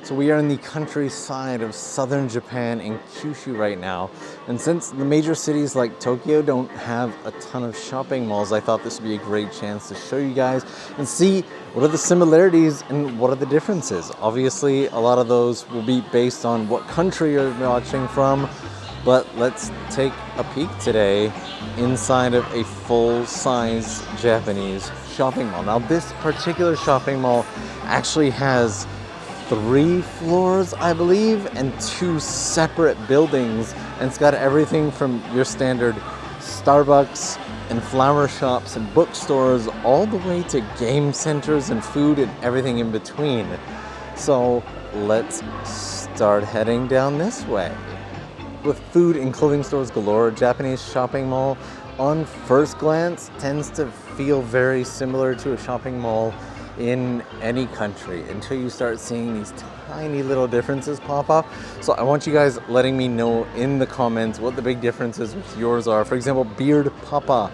So we are in the countryside of southern Japan in Kyushu right now. And since the major cities like Tokyo don't have a ton of shopping malls, I thought this would be a great chance to show you guys and see what are the similarities and what are the differences. Obviously, a lot of those will be based on what country you're watching from, but let's take a peek today inside of a full-size Japanese shopping mall. Now, this particular shopping mall actually has 3 floors, I believe, and 2 separate buildings. And it's got everything from your standard Starbucks and flower shops and bookstores all the way to game centers and food and everything in between. So let's start heading down this way. With food and clothing stores galore, Japanese shopping mall on first glance tends to feel very similar to a shopping mall in any country until you start seeing these tiny little differences pop up. So I want you guys letting me know in the comments what the big differences with yours are. For example, Beard Papa.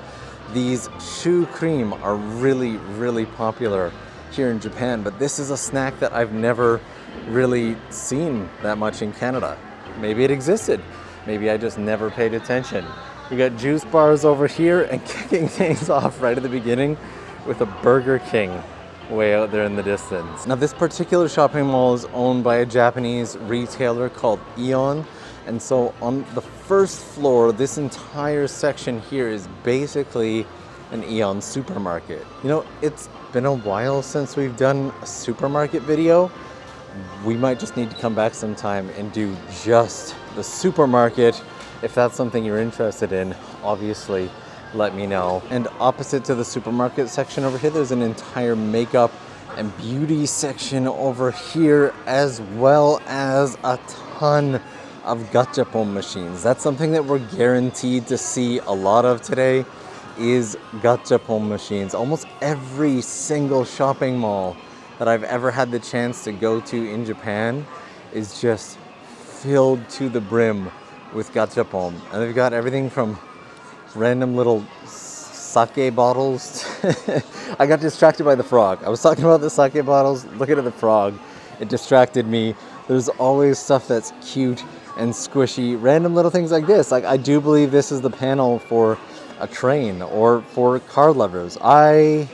These shoe cream are really, really popular here in Japan, but this is a snack that I've never really seen that much in Canada. Maybe it existed. Maybe I just never paid attention. We got juice bars over here and kicking things off right at the beginning with a Burger King way out there in the distance. Now, this particular shopping mall is owned by a Japanese retailer called Aeon. And so on the first floor, this entire section here is basically an Aeon supermarket. You know, it's been a while since we've done a supermarket video. We might just need to come back sometime and do just the supermarket. If that's something you're interested in, obviously let me know. And opposite to the supermarket section over here, there's an entire makeup and beauty section over here, as well as a ton of gachapon machines. That's something that we're guaranteed to see a lot of today, is gachapon machines. Almost every single shopping mall that I've ever had the chance to go to in Japan is just filled to the brim with gachapon. And they've got everything from random little sake bottles. I got distracted by the frog. I was talking about the sake bottles, looking at the frog. It distracted me. There's always stuff that's cute and squishy, random little things like this. Like, I do believe this is the panel for a train or for car lovers. I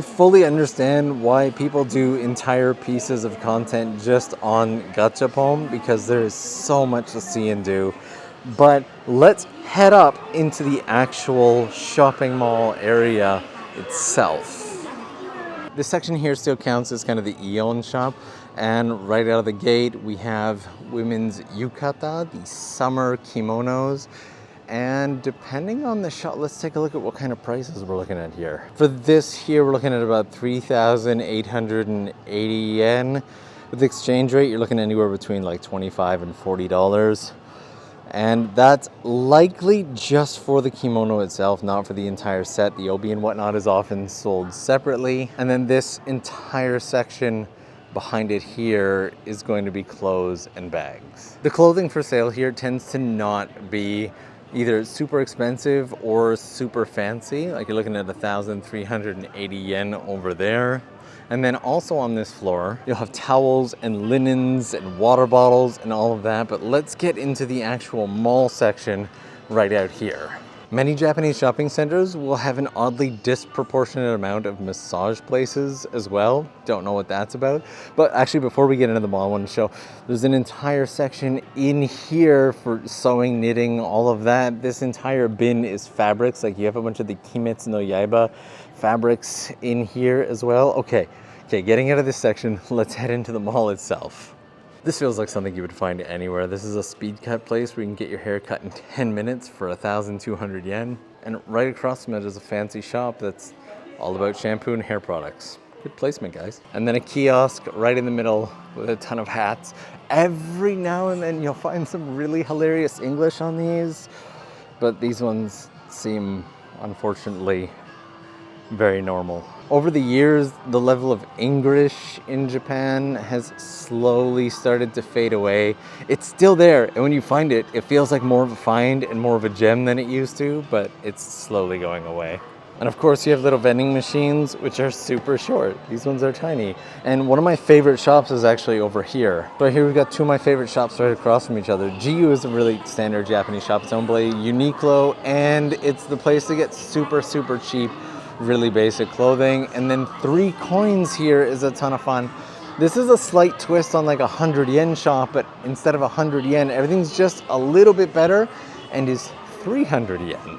fully understand why people do entire pieces of content just on gachapon, because there is so much to see and do. But let's head up into the actual shopping mall area itself. This section here still counts as kind of the Aeon shop. And right out of the gate, we have women's yukata, the summer kimonos. And depending on the shop, let's take a look at what kind of prices we're looking at here. For this here, we're looking at about 3,880 yen. With the exchange rate, you're looking anywhere between like $25 and $40. And that's likely just for the kimono itself, not for the entire set. The obi and whatnot is often sold separately. And then this entire section behind it here is going to be clothes and bags. The clothing for sale here tends to not be either super expensive or super fancy. Like, you're looking at 1,380 yen over there. And then also on this floor, you'll have towels and linens and water bottles and all of that. But let's get into the actual mall section right out here. Many Japanese shopping centers will have an oddly disproportionate amount of massage places as well. Don't know what that's about. But actually, before we get into the mall, I want to show there's an entire section in here for sewing, knitting, all of that. This entire bin is fabrics. Like, you have a bunch of the Kimetsu no Yaiba fabrics in here as well. Okay, getting out of this section, let's head into the mall itself. This feels like something you would find anywhere. This is a speed cut place where you can get your hair cut in 10 minutes for 1,200 yen. And right across from it is a fancy shop that's all about shampoo and hair products. Good placement, guys. And then a kiosk right in the middle with a ton of hats. Every now and then you'll find some really hilarious English on these, but these ones seem, unfortunately, very normal. Over the years, the level of English in Japan has slowly started to fade away. It's still there, and when you find it, it feels like more of a find and more of a gem than it used to, but it's slowly going away. And of course you have little vending machines, which are super short. These ones are tiny. And one of my favorite shops is actually over here. So here we've got two of my favorite shops right across from each other. GU is a really standard Japanese shop. It's owned by Uniqlo, and it's the place to get super, super cheap, really basic clothing. And then 3 coins here is a ton of fun. This is a slight twist on like a 100 yen shop, but instead of 100 yen, everything's just a little bit better and is 300 yen.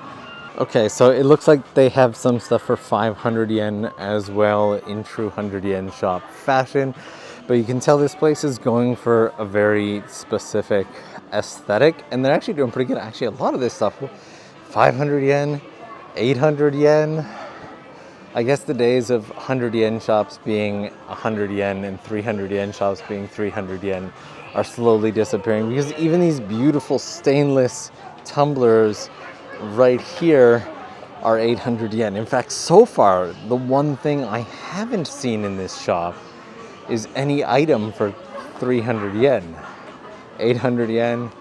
Okay, so it looks like they have some stuff for 500 yen as well in true 100 yen shop fashion, but you can tell this place is going for a very specific aesthetic, and they're actually doing pretty good. Actually, a lot of this stuff, 500 yen, 800 yen. I guess the days of 100 yen shops being 100 yen and 300 yen shops being 300 yen are slowly disappearing, because even these beautiful stainless tumblers right here are 800 yen. In fact, so far, the one thing I haven't seen in this shop is any item for 300 yen. 800 yen,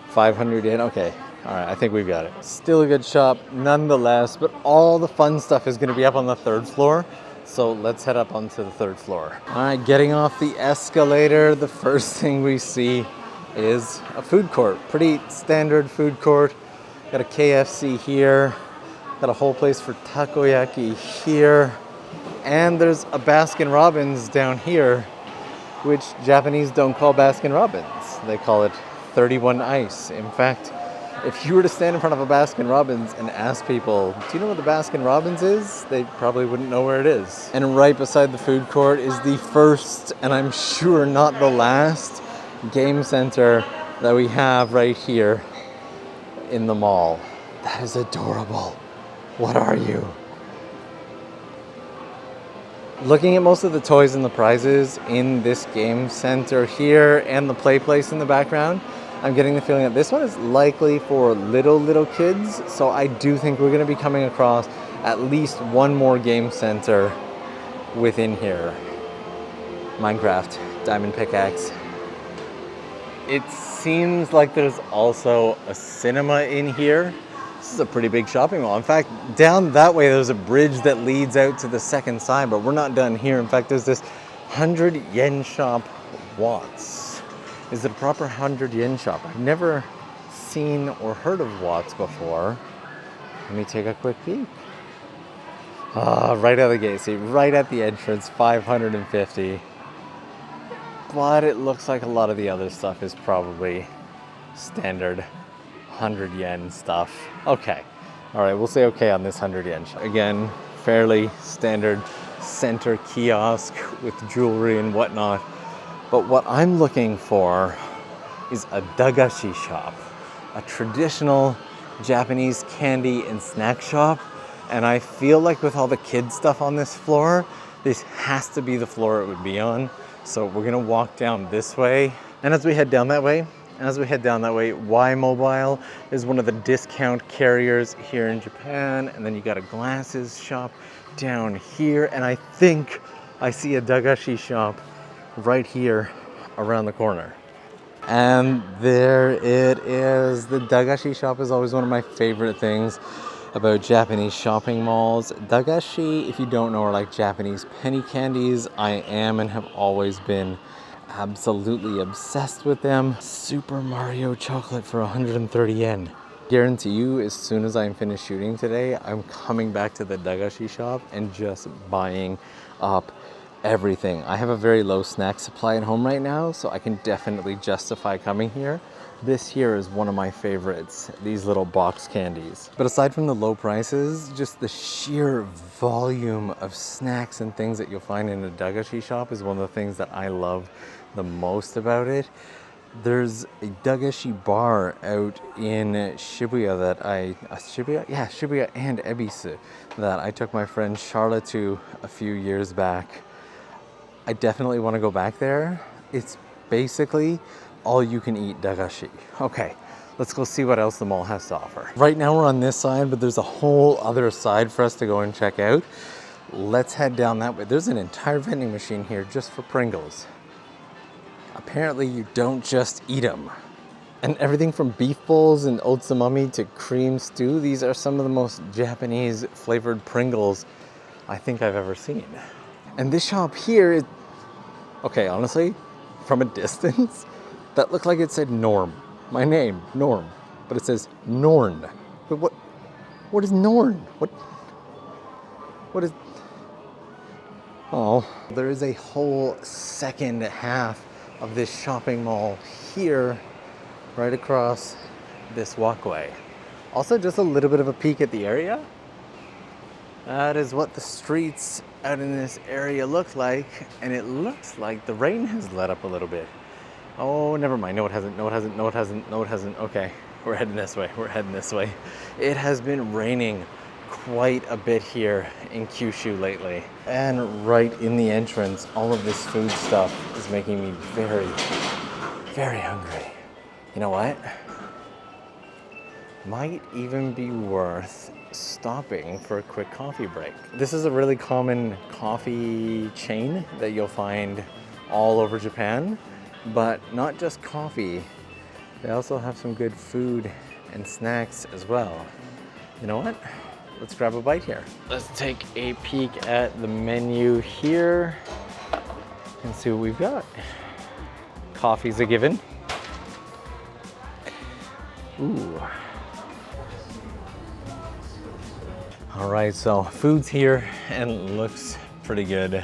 500 yen, okay. All right, I think we've got it. Still a good shop nonetheless, but all the fun stuff is gonna be up on the 3rd floor. So let's head up onto the 3rd floor. All right, getting off the escalator, the first thing we see is a food court. Pretty standard food court. Got a KFC here. Got a whole place for takoyaki here. And there's a Baskin-Robbins down here, which Japanese don't call Baskin-Robbins. They call it 31 Ice. In fact, if you were to stand in front of a Baskin-Robbins and ask people, do you know what the Baskin-Robbins is? They probably wouldn't know where it is. And right beside the food court is the first, and I'm sure not the last, game center that we have right here in the mall. That is adorable. What are you? Looking at most of the toys and the prizes in this game center here and the play place in the background, I'm getting the feeling that this one is likely for little kids. So I do think we're gonna be coming across at least one more game center within here. Minecraft, Diamond Pickaxe. It seems like there's also a cinema in here. This is a pretty big shopping mall. In fact, down that way, there's a bridge that leads out to the second side, but we're not done here. In fact, there's this 100 yen shop, Watts. Is it a proper 100 yen shop? I've never seen or heard of Watts before. Let me take a quick peek. Right out of the gate, see, right at the entrance, 550. But it looks like a lot of the other stuff is probably standard 100 yen stuff. Okay, all right, we'll say okay on this 100 yen shop. Again, fairly standard center kiosk with jewelry and whatnot. But what I'm looking for is a dagashi shop, a traditional Japanese candy and snack shop. And I feel like with all the kids stuff on this floor, this has to be the floor it would be on. So we're gonna walk down this way. And as we head down that way, Y Mobile is one of the discount carriers here in Japan. And then you got a glasses shop down here. And I think I see a dagashi shop right here around the corner. And there it is. The dagashi shop is always one of my favorite things about Japanese shopping malls. Dagashi, if you don't know, are like Japanese penny candies. I am and have always been absolutely obsessed with them. Super Mario chocolate for 130 yen. Guarantee you, as soon as I'm finished shooting today, I'm coming back to the dagashi shop and just buying up everything. I have a very low snack supply at home right now, so I can definitely justify coming here. This here is one of my favorites, these little box candies. But aside from the low prices, just the sheer volume of snacks and things that you'll find in a dagashi shop is one of the things that I love the most about it. There's a dagashi bar out in Shibuya that Shibuya and Ebisu that I took my friend Charlotte to a few years back. I definitely want to go back there. It's basically all you can eat dagashi. Okay, let's go see what else the mall has to offer. Right now we're on this side, but there's a whole other side for us to go and check out. Let's head down that way. There's an entire vending machine here just for Pringles. Apparently you don't just eat them. And everything from beef bowls and otsamami to cream stew, these are some of the most Japanese flavored Pringles I think I've ever seen. And this shop here is, okay, honestly, from a distance, that looked like it said Norm. My name, Norm. But it says Norn. But what is Norn? What is... Oh, there is a whole second half of this shopping mall here, right across this walkway. Also, just a little bit of a peek at the area. That is what the streets out in this area look like, and it looks like the rain has let up a little bit. Oh, never mind. No, it hasn't. No, it hasn't. No, it hasn't. No, it hasn't. Okay, we're heading this way. We're heading this way. It has been raining quite a bit here in Kyushu lately. And right in the entrance, all of this food stuff is making me very, very hungry. You know what? Might even be worth stopping for a quick coffee break. This is a really common coffee chain that you'll find all over Japan, but not just coffee. They also have some good food and snacks as well. You know what? Let's grab a bite here. Let's take a peek at the menu here and see what we've got. Coffee's a given. Ooh. All right, so food's here and looks pretty good.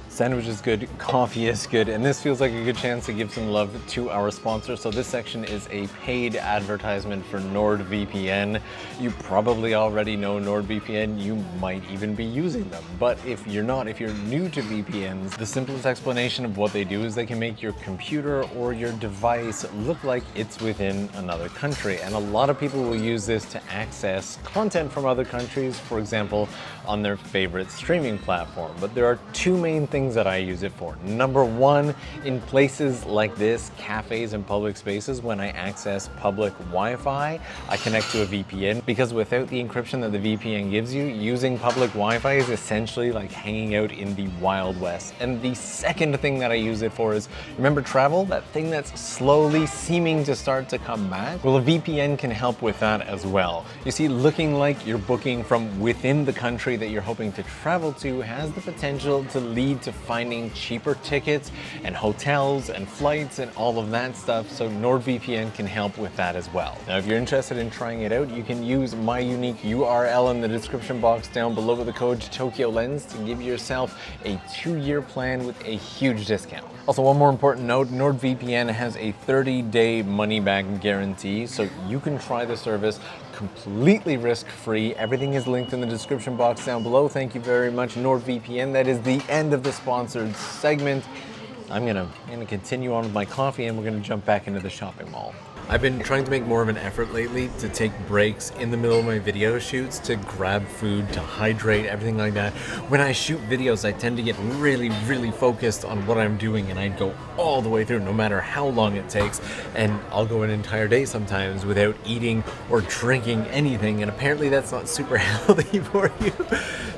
Sandwich is good, coffee is good, and this feels like a good chance to give some love to our sponsor. So this section is a paid advertisement for NordVPN. You probably already know NordVPN, you might even be using them. But if you're not, if you're new to VPNs, the simplest explanation of what they do is they can make your computer or your device look like it's within another country. And a lot of people will use this to access content from other countries, for example, on their favorite streaming platform. But there are two main things that I use it for. Number one, in places like this, cafes and public spaces, when I access public Wi-Fi, I connect to a VPN, because without the encryption that the VPN gives you, using public Wi-Fi is essentially like hanging out in the Wild West. And the second thing that I use it for is, remember travel? That thing that's slowly seeming to start to come back? Well, a VPN can help with that as well. You see, looking like you're booking from within the country that you're hoping to travel to has the potential to lead to finding cheaper tickets and hotels and flights and all of that stuff, so NordVPN can help with that as well. Now, if you're interested in trying it out, you can use my unique URL in the description box down below with the code TokyoLens to give yourself a 2-year plan with a huge discount. Also, one more important note, NordVPN has a 30-day money-back guarantee, so you can try the service completely risk-free. Everything is linked in the description box down below. Thank you very much, NordVPN. That is the end of the sponsored segment. I'm gonna continue on with my coffee and we're gonna jump back into the shopping mall. I've been trying to make more of an effort lately to take breaks in the middle of my video shoots to grab food, to hydrate, everything like that. When I shoot videos, I tend to get really, really focused on what I'm doing, and I go all the way through, no matter how long it takes. And I'll go an entire day sometimes without eating or drinking anything, and apparently that's not super healthy for you.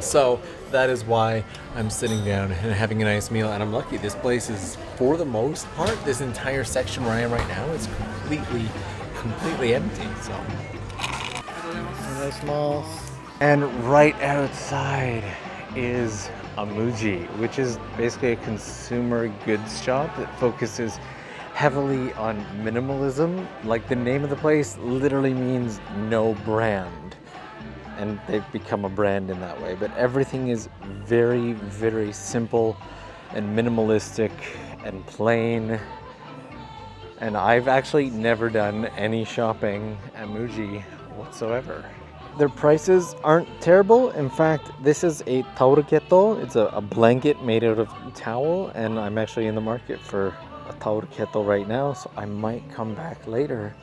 So that is why I'm sitting down and having a nice meal, and I'm lucky this place is, for the most part, this entire section where I am right now is completely empty. So nice mall. And right outside is a Muji, which is basically a consumer goods shop that focuses heavily on minimalism. Like, the name of the place literally means no brand, and they've become a brand in that way. But everything is very, very simple and minimalistic and plain. And I've actually never done any shopping at Muji whatsoever. Their prices aren't terrible. In fact, this is a taoruketo. It's a blanket made out of towel, and I'm actually in the market for a taoruketo right now, so I might come back later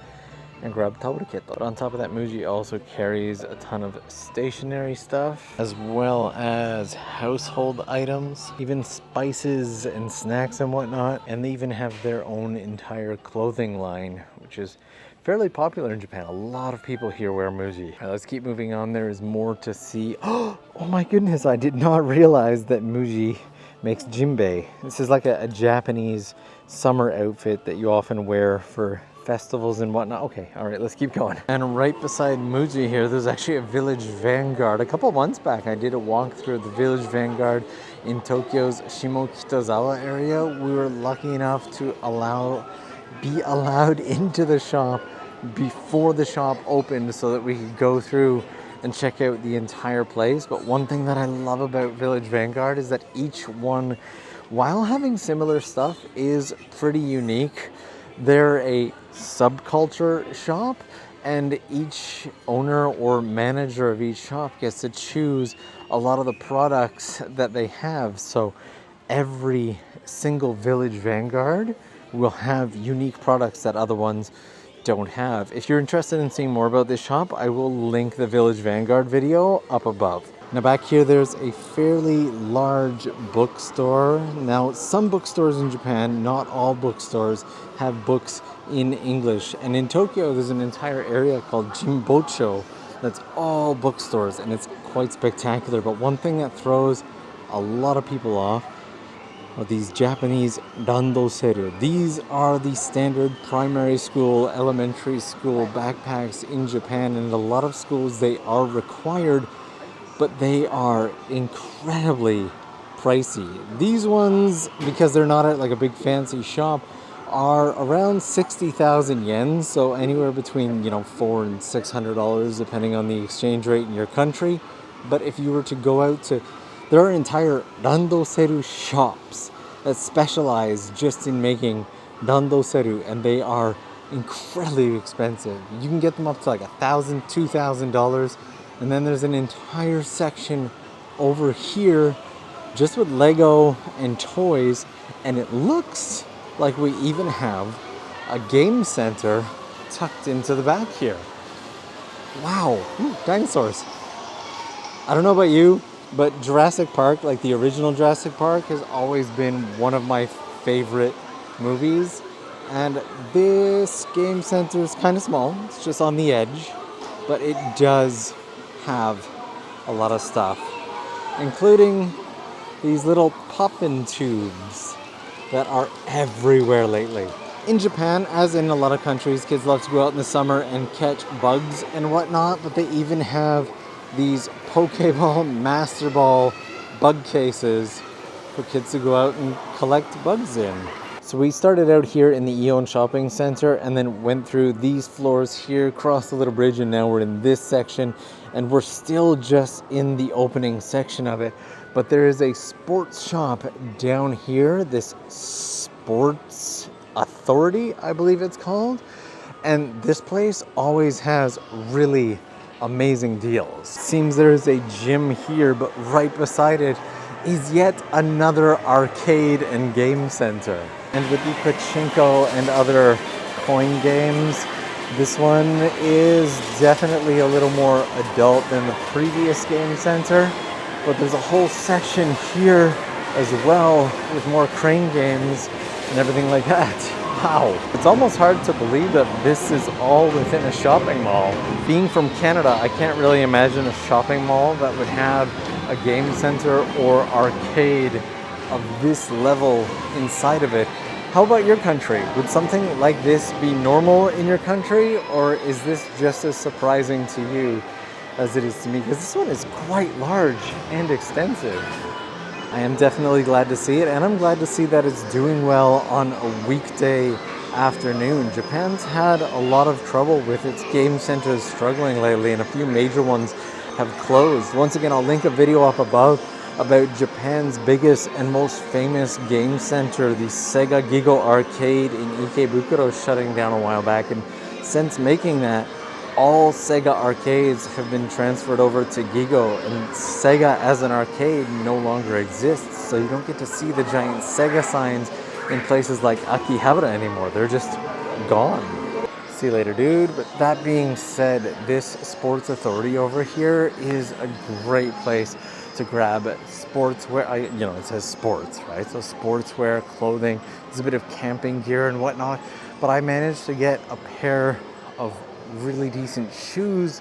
and grab taoruketo. On top of that, Muji also carries a ton of stationery stuff, as well as household items, even spices and snacks and whatnot. And they even have their own entire clothing line, which is fairly popular in Japan. A lot of people here wear Muji. Right, let's keep moving on. There is more to see. Oh my goodness, I did not realize that Muji makes jinbei. This is like a Japanese summer outfit that you often wear for festivals and whatnot. Okay, all right, let's keep going. And right beside Muji here, there's actually a Village Vanguard. A couple months back, I did a walk through the Village Vanguard in Tokyo's Shimokitazawa area. We were lucky enough to be allowed into the shop before the shop opened so that we could go through and check out the entire place. But one thing that I love about Village Vanguard is that each one, while having similar stuff, is pretty unique. They're a subculture shop, and each owner or manager of each shop gets to choose a lot of the products that they have. So every single Village Vanguard will have unique products that other ones don't have. If you're interested in seeing more about this shop, I will link the Village Vanguard video up above. Now back here, there's a fairly large bookstore. Now, some bookstores in Japan, not all bookstores, have books in English. And in Tokyo, there's an entire area called Jimbocho that's all bookstores, and it's quite spectacular. But one thing that throws a lot of people off are these Japanese randoseru. These are the standard primary school, elementary school backpacks in Japan, and in a lot of schools they are required, but they are incredibly pricey. These ones, because they're not at like a big fancy shop, are around 60,000 yen, so anywhere between $400 and $600 depending on the exchange rate in your country. But if you were to go out to, there are entire randoseru shops that specialize just in making randoseru, and they are incredibly expensive. You can get them up to like $1,000, $2,000. And then there's an entire section over here just with Lego and toys, and it looks like we even have a game center tucked into the back here. Wow, ooh, dinosaurs. I don't know about you, but Jurassic Park, like the original Jurassic Park, has always been one of my favorite movies. And this game center is kind of small, it's just on the edge, but it does have a lot of stuff, including these little poppin' tubes that are everywhere lately. In Japan, as in a lot of countries, kids love to go out in the summer and catch bugs and whatnot, but they even have these Pokeball, Master Ball bug cases for kids to go out and collect bugs in. So we started out here in the Ion Shopping Center and then went through these floors here, crossed the little bridge, and now we're in this section. And we're still just in the opening section of it. But there is a sports shop down here, this Sports Authority, I believe it's called. And this place always has really amazing deals. Seems there's a gym here, but right beside it is yet another arcade and game center. And with the pachinko and other coin games, this one is definitely a little more adult than the previous game center, but there's a whole section here as well with more crane games and everything like that. Wow, it's almost hard to believe that this is all within a shopping mall. Being from Canada, I can't really imagine a shopping mall that would have a game center or arcade of this level inside of it. How about your country? Would something like this be normal in your country, or is this just as surprising to you as it is to me? Because this one is quite large and extensive. I am definitely glad to see it, and I'm glad to see that it's doing well on a weekday afternoon. Japan's had a lot of trouble with its game centers struggling lately, and a few major ones have closed. Once again, I'll link a video up above about Japan's biggest and most famous game center, the Sega Gigo Arcade in Ikebukuro, shutting down a while back. And since making that, all Sega arcades have been transferred over to Gigo, and Sega as an arcade no longer exists, so you don't get to see the giant Sega signs in places like Akihabara anymore. They're just gone. See you later, dude. But that being said, this Sports Authority over here is a great place to grab sportswear. It says sports, right? So sportswear, clothing, there's a bit of camping gear and whatnot. But I managed to get a pair of really decent shoes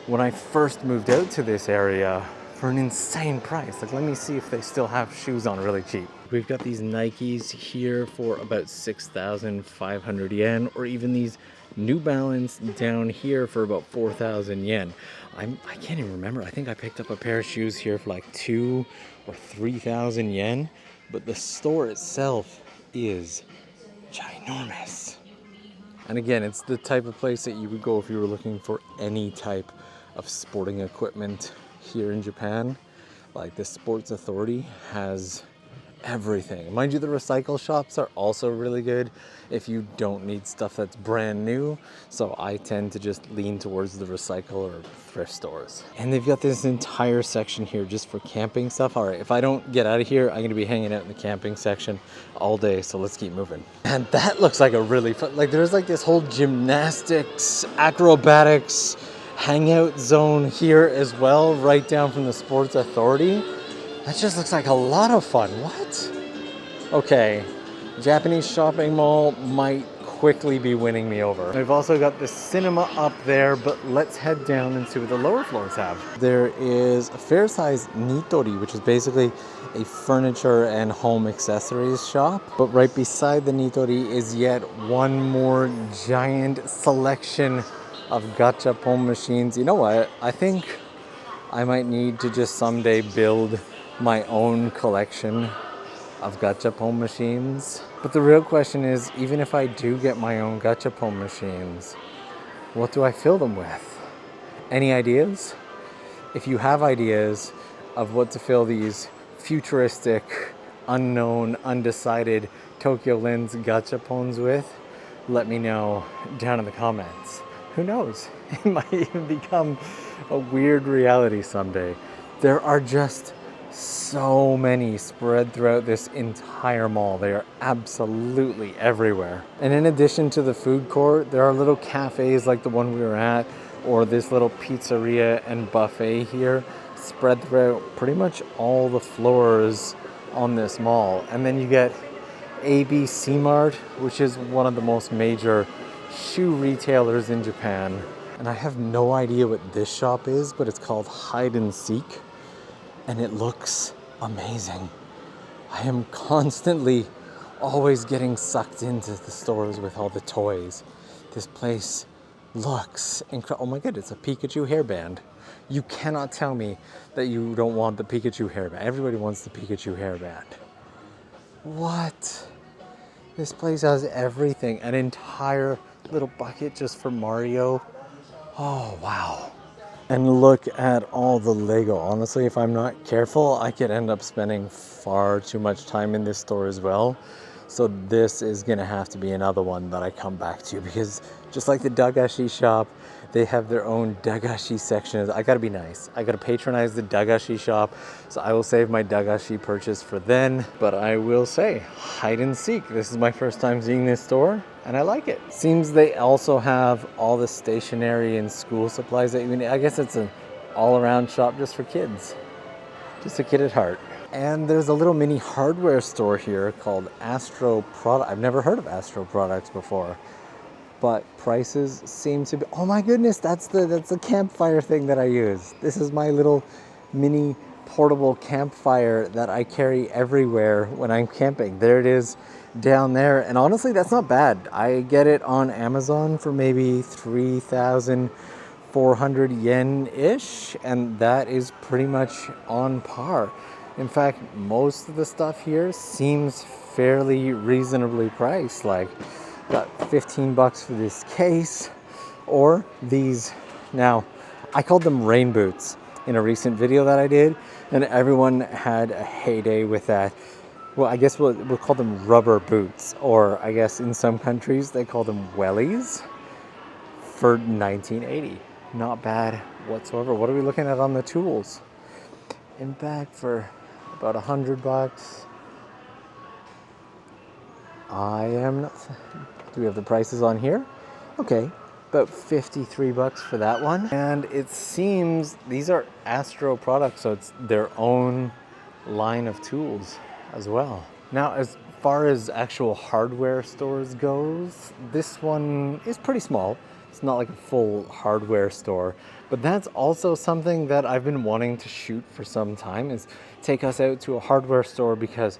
when I first moved out to this area for an insane price. Like, let me see if they still have shoes on really cheap. We've got these Nikes here for about 6,500 yen, or even these New Balance down here for about 4,000 yen. I can't even remember. I think I picked up a pair of shoes here for like 2 or 3,000 yen, but the store itself is ginormous. And again, it's the type of place that you would go if you were looking for any type of sporting equipment here in Japan. Like, the Sports Authority has everything. Mind you, the recycle shops are also really good if you don't need stuff that's brand new. So I tend to just lean towards the recycle or thrift stores. And they've got this entire section here just for camping stuff. All right, if I don't get out of here, I'm gonna be hanging out in the camping section all day. So let's keep moving. And that looks like a really fun, like there's like this whole gymnastics, acrobatics, hangout zone here as well, right down from the Sports Authority. That just looks like a lot of fun. What? Okay, Japanese shopping mall might quickly be winning me over. We've also got the cinema up there, but let's head down and see what the lower floors have. There is a fair-sized Nitori, which is basically a furniture and home accessories shop. But right beside the Nitori is yet one more giant selection of gachapon machines. You know what? I think I might need to just someday build my own collection of gachapon machines. But the real question is, even if I do get my own gachapon machines, what do I fill them with? Any ideas? If you have ideas of what to fill these futuristic, unknown, undecided Tokyo Lens gachapons with, let me know down in the comments. Who knows? It might even become a weird reality someday. There are just so many spread throughout this entire mall. They are absolutely everywhere. And in addition to the food court, there are little cafes like the one we were at, or this little pizzeria and buffet here, spread throughout pretty much all the floors on this mall. And then you get ABC Mart, which is one of the most major shoe retailers in Japan. And I have no idea what this shop is, but it's called Hide and Seek. And it looks amazing. I am constantly always getting sucked into the stores with all the toys. This place looks incredible. Oh my god, it's a Pikachu hairband. You cannot tell me that you don't want the Pikachu hairband. Everybody wants the Pikachu hairband. What? This place has everything. An entire little bucket just for Mario. Oh, wow. And look at all the Lego. Honestly, if I'm not careful, I could end up spending far too much time in this store as well. So this is gonna have to be another one that I come back to, because just like the Dagashi shop, they have their own Dagashi section. I gotta be nice. I gotta patronize the Dagashi shop. So I will save my Dagashi purchase for then. But I will say, Hide and Seek. This is my first time seeing this store, and I like it. Seems they also have all the stationery and school supplies that you need. I guess it's an all-around shop just for kids. Just a kid at heart. And there's a little mini hardware store here called Astro Product. I've never heard of Astro Products before, but prices seem to be, oh my goodness, that's the campfire thing that I use. This is my little mini portable campfire that I carry everywhere when I'm camping. There it is down there. And honestly, that's not bad. I get it on Amazon for maybe 3,400 yen-ish, and that is pretty much on par. In fact, most of the stuff here seems fairly reasonably priced. Like, got 15 bucks for this case, or these. Now, I called them rain boots in a recent video that I did, and everyone had a heyday with that. Well, I guess we'll call them rubber boots, or I guess in some countries they call them wellies, for 1980. Not bad whatsoever. What are we looking at on the tools? In back for about 100 bucks. I am not. Do we have the prices on here? Okay, about 53 bucks for that one. And it seems these are Astro products, so it's their own line of tools as well. Now, as far as actual hardware stores goes, this one is pretty small. It's not like a full hardware store, but that's also something that I've been wanting to shoot for some time, is take us out to a hardware store, because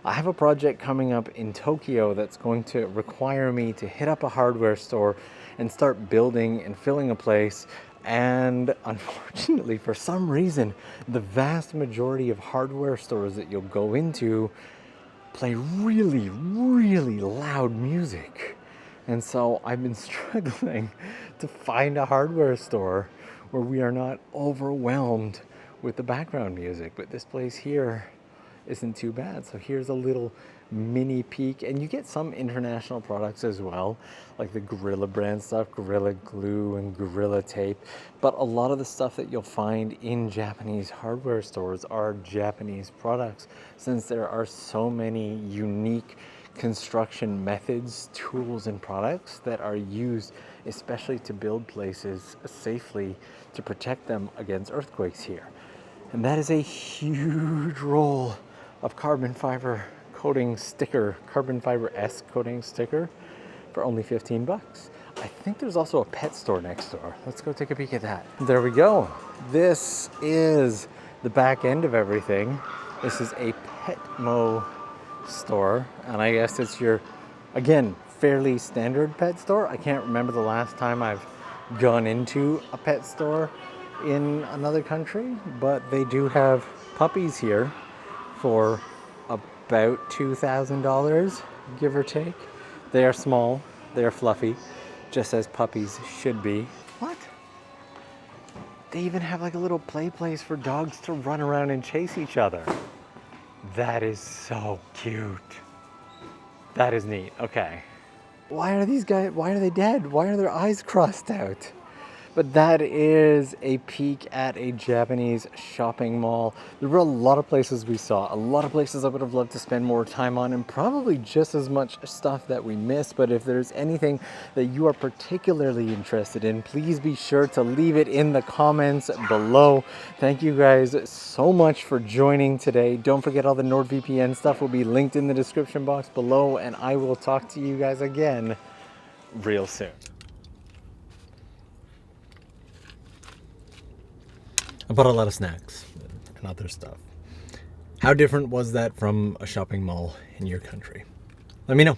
I have a project coming up in Tokyo that's going to require me to hit up a hardware store and start building and filling a place. And unfortunately, for some reason, the vast majority of hardware stores that you'll go into play really, really loud music. And so I've been struggling to find a hardware store where we are not overwhelmed with the background music. But this place here isn't too bad. So here's a little mini peek, and you get some international products as well, like the Gorilla brand stuff, Gorilla Glue and Gorilla Tape. But a lot of the stuff that you'll find in Japanese hardware stores are Japanese products, since there are so many unique construction methods, tools, and products that are used especially to build places safely to protect them against earthquakes here. And that is a huge roll of carbon fiber coating sticker, carbon fiber S coating sticker for only 15 bucks. I think there's also a pet store next door. Let's go take a peek at that. There we go. This is the back end of everything. This is a Petmo store, and I guess it's your, again, fairly standard pet store. I can't remember the last time I've gone into a pet store in another country, but they do have puppies here for about $2,000, give or take. They are small, they are fluffy, just as puppies should be. What? They even have like a little play place for dogs to run around and chase each other. That is so cute. That is neat. Okay. Why are these guys, why are they dead? Why are their eyes crossed out? But that is a peek at a Japanese shopping mall. There were a lot of places we saw, a lot of places I would have loved to spend more time on, and probably just as much stuff that we missed. But if there's anything that you are particularly interested in, please be sure to leave it in the comments below. Thank you guys so much for joining today. Don't forget, all the NordVPN stuff will be linked in the description box below, and I will talk to you guys again real soon. I bought a lot of snacks and other stuff. How different was that from a shopping mall in your country? Let me know.